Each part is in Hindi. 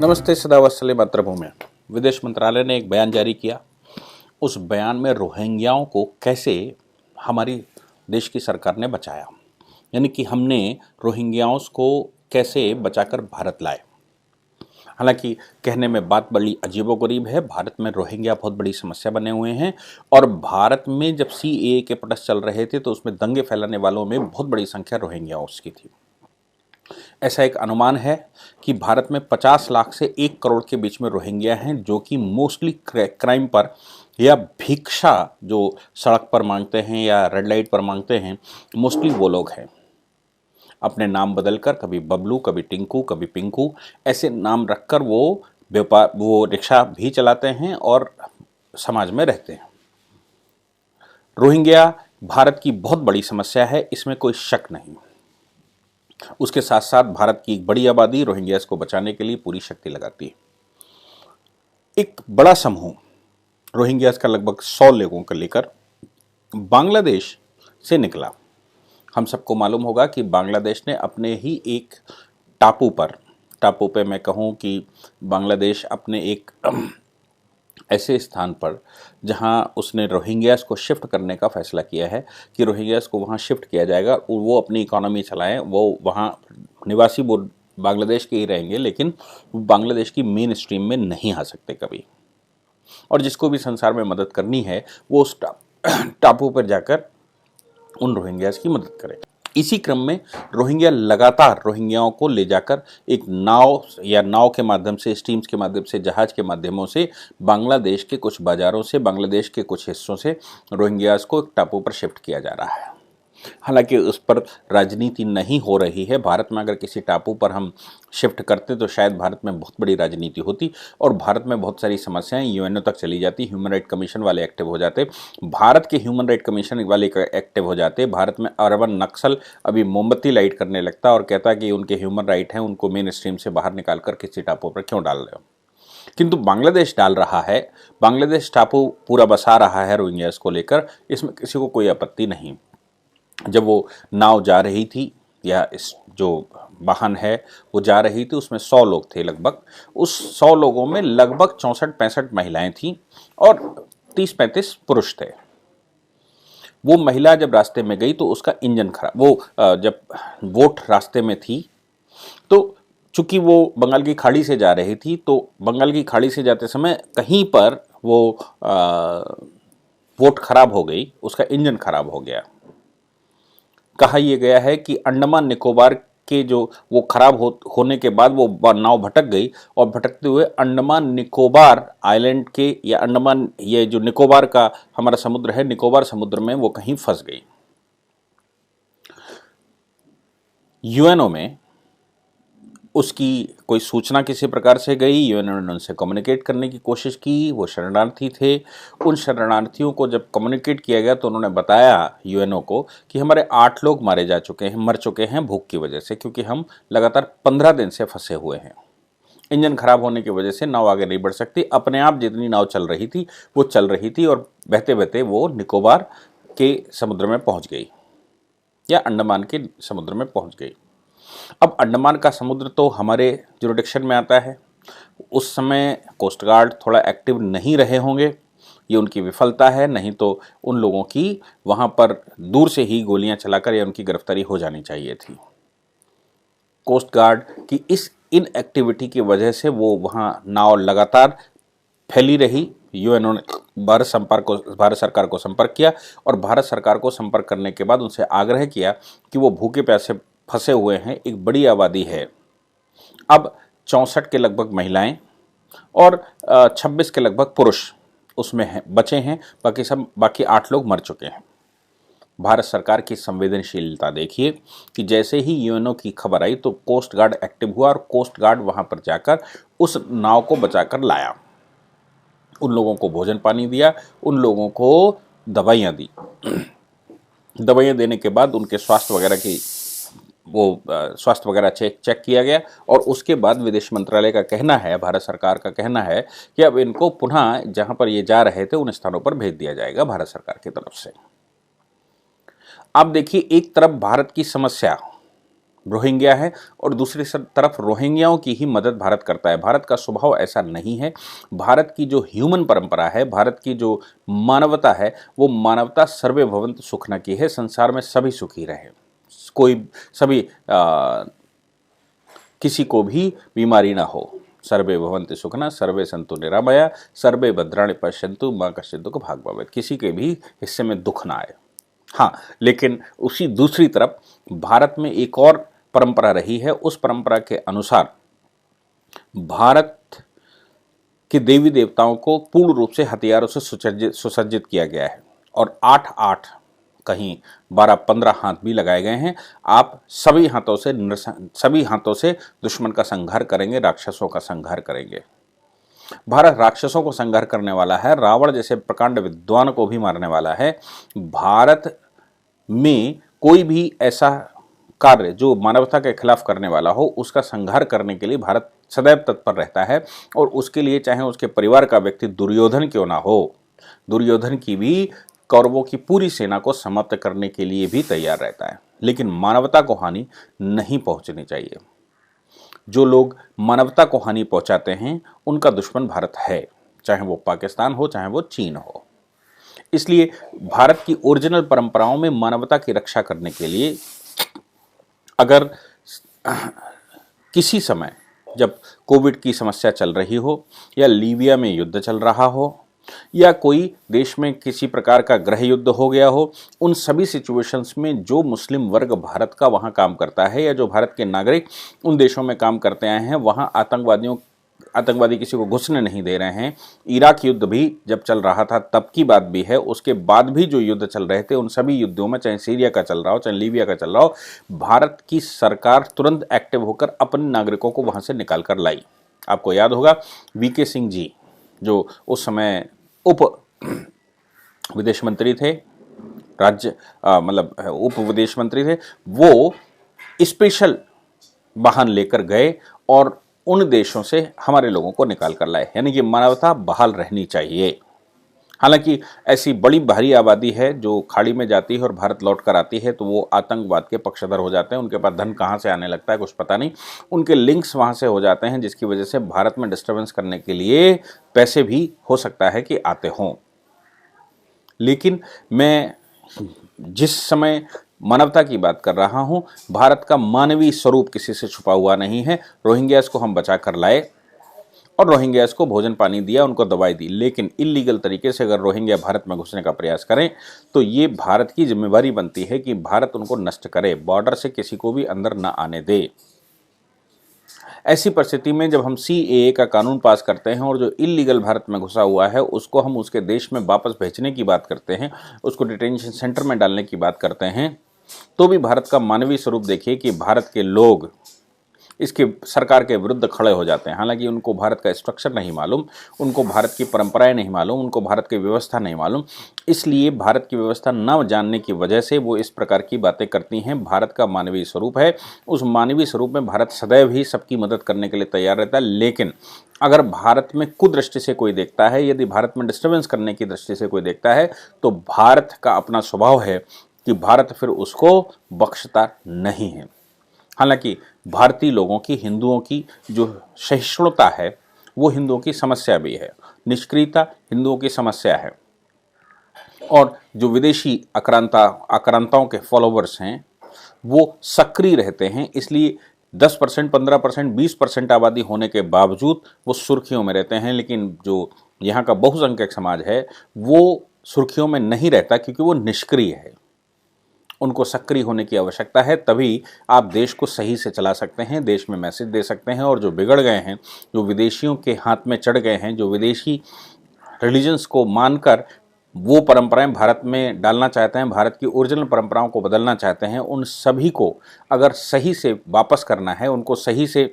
नमस्ते सदावत्सले मातृभूमि। विदेश मंत्रालय ने एक बयान जारी किया। उस बयान में रोहिंग्याओं को कैसे हमारी देश की सरकार ने बचाया, यानी कि हमने रोहिंग्याओं को कैसे बचाकर भारत लाए। हालांकि कहने में बात बड़ी अजीबोगरीब है। भारत में रोहिंग्या बहुत बड़ी समस्या बने हुए हैं और भारत में जब CAA के प्रोटेस्ट चल रहे थे तो उसमें दंगे फैलाने वालों में बहुत बड़ी संख्या रोहिंग्याओं की थी। ऐसा एक अनुमान है कि भारत में 50 लाख से 1 करोड़ के बीच में रोहिंग्या हैं, जो कि मोस्टली क्राइम पर या भिक्षा जो सड़क पर मांगते हैं या रेड लाइट पर मांगते हैं, मोस्टली वो लोग हैं। अपने नाम बदलकर कभी बबलू, कभी टिंकू, कभी पिंकू ऐसे नाम रखकर वो रिक्शा भी चलाते हैं और समाज में रहते हैं। रोहिंग्या भारत की बहुत बड़ी समस्या है, इसमें कोई शक नहीं। उसके साथ साथ भारत की एक बड़ी आबादी रोहिंग्यास को बचाने के लिए पूरी शक्ति लगाती है। एक बड़ा समूह रोहिंग्यास का लगभग 100 लोगों को लेकर बांग्लादेश से निकला। हम सबको मालूम होगा कि बांग्लादेश ने अपने ही एक टापू पे मैं कहूँ कि बांग्लादेश अपने एक ऐसे स्थान पर जहां उसने रोहिंग्यास को शिफ्ट करने का फैसला किया है कि रोहिंग्यास को वहां शिफ्ट किया जाएगा और वो अपनी इकोनॉमी चलाएं। वो वहां निवासी वो बांग्लादेश के ही रहेंगे, लेकिन बांग्लादेश की मेन स्ट्रीम में नहीं आ सकते कभी। और जिसको भी संसार में मदद करनी है वो उस टापू पर जाकर उन रोहिंग्यास की मदद करें। इसी क्रम में रोहिंग्या लगातार रोहिंग्याओं को ले जाकर एक नाव के माध्यम से, स्टीम्स के माध्यम से, जहाज के माध्यमों से बांग्लादेश के कुछ बाजारों से, बांग्लादेश के कुछ हिस्सों से रोहिंग्यास को एक टापू पर शिफ्ट किया जा रहा है। हालांकि उस पर राजनीति नहीं हो रही है। भारत में अगर किसी टापू पर हम शिफ्ट करते तो शायद भारत में बहुत बड़ी राजनीति होती और भारत में बहुत सारी समस्याएं UNO तक चली जाती, ह्यूमन राइट कमीशन वाले एक्टिव हो जाते, भारत के ह्यूमन राइट कमीशन वाले एक्टिव हो जाते। भारत में अरबन नक्सल अभी मोमबत्ती लाइट करने लगता और कहता कि उनके ह्यूमन राइट हैं, उनको मेन स्ट्रीम से बाहर निकाल कर किसी टापू पर क्यों डाल रहे हो। किंतु बांग्लादेश डाल रहा है, बांग्लादेश टापू पूरा बसा रहा है रोहिंग्यास को लेकर, इसमें किसी को कोई आपत्ति नहीं। जब वो नाव जा रही थी या इस जो वाहन है वो जा रही थी, उसमें 100 लोग थे लगभग। उस 100 लोगों में लगभग 64-65 महिलाएं थीं और 30-35 पुरुष थे। वो महिला जब रास्ते में गई तो उसका इंजन खराब, जब बोट रास्ते में थी तो चूंकि वो बंगाल की खाड़ी से जा रही थी, तो बंगाल की खाड़ी से जाते समय कहीं पर वो बोट खराब हो गई, उसका इंजन खराब हो गया। कहा यह गया है कि अंडमान निकोबार के जो वो खराब होने के बाद वो नाव भटक गई और भटकते हुए अंडमान निकोबार आइलैंड के या अंडमान, ये जो निकोबार का हमारा समुद्र है, निकोबार समुद्र में वो कहीं फंस गई। UNO में उसकी कोई सूचना किसी प्रकार से गई, UNO ने उनसे कम्युनिकेट करने की कोशिश की। वो शरणार्थी थे। उन शरणार्थियों को जब कम्युनिकेट किया गया तो उन्होंने बताया UNO को कि हमारे 8 लोग मर चुके हैं भूख की वजह से, क्योंकि हम लगातार 15 दिन से फंसे हुए हैं। इंजन खराब होने की वजह से नाव आगे नहीं बढ़ सकती। अपने आप जितनी नाव चल रही थी वो चल रही थी और बहते बहते वो निकोबार के समुद्र में पहुंच गई या अंडमान के समुद्र में पहुंच गई। अब अंडमान का समुद्र तो हमारे जुरिडिक्शन में आता है। उस समय कोस्ट गार्ड थोड़ा एक्टिव नहीं रहे होंगे, ये उनकी विफलता है, नहीं तो उन लोगों की वहाँ पर दूर से ही गोलियां चलाकर या उनकी गिरफ्तारी हो जानी चाहिए थी। कोस्ट गार्ड की इस इनएक्टिविटी की वजह से वो वहाँ नाव लगातार फैली रही। UNO ने भारत सरकार को संपर्क किया और भारत सरकार को संपर्क करने के बाद उनसे आग्रह किया कि वो भूखे प्यासे फंसे हुए हैं, एक बड़ी आबादी है। अब 64 के लगभग महिलाएं और 26 के लगभग पुरुष उसमें बचे हैं, बाकी 8 लोग मर चुके हैं। भारत सरकार की संवेदनशीलता देखिए कि जैसे ही UNO की खबर आई तो कोस्ट गार्ड एक्टिव हुआ और कोस्ट गार्ड वहां पर जाकर उस नाव को बचाकर लाया। उन लोगों को भोजन पानी दिया, उन लोगों को दवाइयाँ दी। दवाइयाँ देने के बाद उनके स्वास्थ्य वगैरह चेक किया गया और उसके बाद विदेश मंत्रालय का कहना है, भारत सरकार का कहना है कि अब इनको पुनः जहां पर ये जा रहे थे उन स्थानों पर भेज दिया जाएगा भारत सरकार की तरफ से। अब देखिए, एक तरफ भारत की समस्या रोहिंग्या है और दूसरी तरफ रोहिंग्याओं की ही मदद भारत करता है। भारत का स्वभाव ऐसा नहीं है। भारत की जो ह्यूमन परंपरा है, भारत की जो मानवता है, वो मानवता सर्वे भवन्तु सुखिनः की है, संसार में सभी सुखी रहे, कोई सभी किसी को भी बीमारी ना हो। सर्वे भवन्तु सुखिनः सर्वे सन्तु निरामया सर्वे भद्राणि पश्यन्तु मां कश्चित् दुःख भाग् भवेत्। किसी के भी हिस्से में दुख ना आए। हाँ, लेकिन उसी दूसरी तरफ भारत में एक और परंपरा रही है। उस परंपरा के अनुसार भारत के देवी देवताओं को पूर्ण रूप से हथियारों से सुसज्जित किया गया है और 8-8 कहीं 12-15 हाथ भी लगाए गए हैं। आप सभी हाथों से दुश्मन का संहार करेंगे, राक्षसों का संहार करेंगे। भारत राक्षसों को संहार करने वाला है, रावण जैसे प्रकांड विद्वान को भी मारने वाला है। भारत में कोई भी ऐसा कार्य जो मानवता के खिलाफ करने वाला हो, उसका संहार करने के लिए भारत सदैव तत्पर रहता है और उसके लिए चाहे उसके परिवार का व्यक्ति दुर्योधन क्यों ना हो, दुर्योधन की भी कौरवों की पूरी सेना को समाप्त करने के लिए भी तैयार रहता है। लेकिन मानवता को हानि नहीं पहुंचनी चाहिए। जो लोग मानवता को हानि पहुंचाते हैं उनका दुश्मन भारत है, चाहे वो पाकिस्तान हो चाहे वो चीन हो। इसलिए भारत की ओरिजिनल परंपराओं में मानवता की रक्षा करने के लिए अगर किसी समय जब कोविड की समस्या चल रही हो या लीबिया में युद्ध चल रहा हो या कोई देश में किसी प्रकार का गृह युद्ध हो गया हो, उन सभी सिचुएशंस में जो मुस्लिम वर्ग भारत का वहाँ काम करता है या जो भारत के नागरिक उन देशों में काम करते आए हैं, वहाँ आतंकवादी किसी को घुसने नहीं दे रहे हैं। इराक युद्ध भी जब चल रहा था तब की बात भी है, उसके बाद भी जो युद्ध चल रहे थे उन सभी युद्धों में, चाहे सीरिया का चल रहा हो चाहे लीबिया का चल रहा हो, भारत की सरकार तुरंत एक्टिव होकर अपने नागरिकों को वहाँ से निकाल कर लाई। आपको याद होगा वीके सिंह जी जो उस समय उप विदेश मंत्री थे, उप विदेश मंत्री थे, वो स्पेशल वाहन लेकर गए और उन देशों से हमारे लोगों को निकाल कर लाए। यानी कि मानवता बहाल रहनी चाहिए। हालांकि ऐसी बड़ी भारी आबादी है जो खाड़ी में जाती है और भारत लौट कर आती है तो वो आतंकवाद के पक्षधर हो जाते हैं। उनके पास धन कहाँ से आने लगता है कुछ पता नहीं, उनके लिंक्स वहाँ से हो जाते हैं, जिसकी वजह से भारत में डिस्टर्बेंस करने के लिए पैसे भी हो सकता है कि आते हों। लेकिन मैं जिस समय मानवता की बात कर रहा हूं, भारत का मानवीय स्वरूप किसी से छुपा हुआ नहीं है। रोहिंग्यास को हम बचा कर लाए और रोहिंग्यास को भोजन पानी दिया, उनको दवाई दी, लेकिन इलीगल तरीके से अगर रोहिंग्या भारत में घुसने का प्रयास करें तो ये भारत की जिम्मेवारी बनती है कि भारत उनको नष्ट करे, बॉर्डर से किसी को भी अंदर न आने दे। ऐसी परिस्थिति में जब हम CAA का कानून पास करते हैं और जो इलीगल भारत में घुसा हुआ है उसको हम उसके देश में वापस भेजने की बात करते हैं, उसको डिटेंशन सेंटर में डालने की बात करते हैं, तो भी भारत का मानवीय स्वरूप देखिए कि भारत के लोग इसके सरकार के विरुद्ध खड़े हो जाते हैं। हालांकि उनको भारत का स्ट्रक्चर नहीं मालूम, उनको भारत की परंपराएं नहीं मालूम, उनको भारत की व्यवस्था नहीं मालूम, इसलिए भारत की व्यवस्था न जानने की वजह से वो इस प्रकार की बातें करती हैं। भारत का मानवीय स्वरूप है, उस मानवीय स्वरूप में भारत सदैव ही सबकी मदद करने के लिए तैयार रहता है। लेकिन अगर भारत में कुदृष्टि से कोई देखता है, यदि भारत में डिस्टर्बेंस करने की दृष्टि से कोई देखता है, तो भारत का अपना स्वभाव है कि भारत फिर उसको बख्शता नहीं है। हालांकि भारतीय लोगों की, हिंदुओं की जो सहिष्णुता है वो हिंदुओं की समस्या भी है, निष्क्रियता हिंदुओं की समस्या है, और जो विदेशी आक्रांताओं के फॉलोवर्स हैं वो सक्रिय रहते हैं। इसलिए 10%, 15%, 20% आबादी होने के बावजूद वो सुर्खियों में रहते हैं। लेकिन जो यहाँ का बहुसंख्यक समाज है वो सुर्खियों में नहीं रहता क्योंकि वो निष्क्रिय है। उनको सक्रिय होने की आवश्यकता है, तभी आप देश को सही से चला सकते हैं, देश में मैसेज दे सकते हैं। और जो बिगड़ गए हैं, जो विदेशियों के हाथ में चढ़ गए हैं, जो विदेशी रिलीजन्स को मानकर वो परंपराएं भारत में डालना चाहते हैं, भारत की ओरिजिनल परंपराओं को बदलना चाहते हैं, उन सभी को अगर सही से वापस करना है, उनको सही से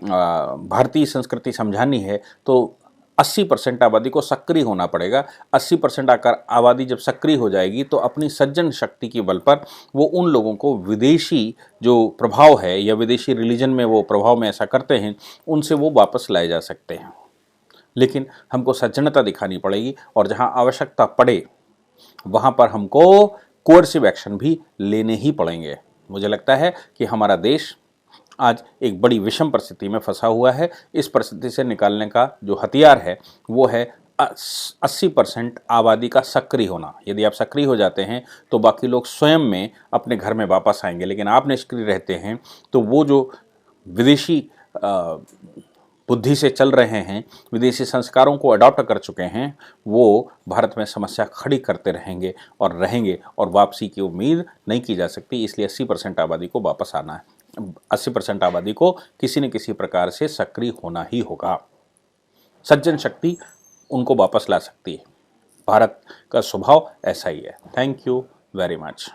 भारतीय संस्कृति समझानी है तो 80% आबादी को सक्रिय होना पड़ेगा। 80% आबादी जब सक्रिय हो जाएगी तो अपनी सज्जन शक्ति के बल पर वो उन लोगों को विदेशी जो प्रभाव है या विदेशी रिलीजन में वो प्रभाव में ऐसा करते हैं उनसे वो वापस लाए जा सकते हैं। लेकिन हमको सज्जनता दिखानी पड़ेगी और जहाँ आवश्यकता पड़े वहाँ पर हमको कोर्सिव एक्शन भी लेने ही पड़ेंगे। मुझे लगता है कि हमारा देश आज एक बड़ी विषम परिस्थिति में फंसा हुआ है। इस परिस्थिति से निकालने का जो हथियार है वो है 80% आबादी का सक्रिय होना। यदि आप सक्रिय हो जाते हैं तो बाकी लोग स्वयं में अपने घर में वापस आएंगे, लेकिन आप निष्क्रिय रहते हैं तो वो जो विदेशी बुद्धि से चल रहे हैं, विदेशी संस्कारों को अडॉप्ट कर चुके हैं, वो भारत में समस्या खड़ी करते रहेंगे और वापसी की उम्मीद नहीं की जा सकती। इसलिए 80% आबादी को वापस आना है। 80% आबादी को किसी न किसी प्रकार से सक्रिय होना ही होगा। सज्जन शक्ति उनको वापस ला सकती है। भारत का स्वभाव ऐसा ही है। Thank you very much.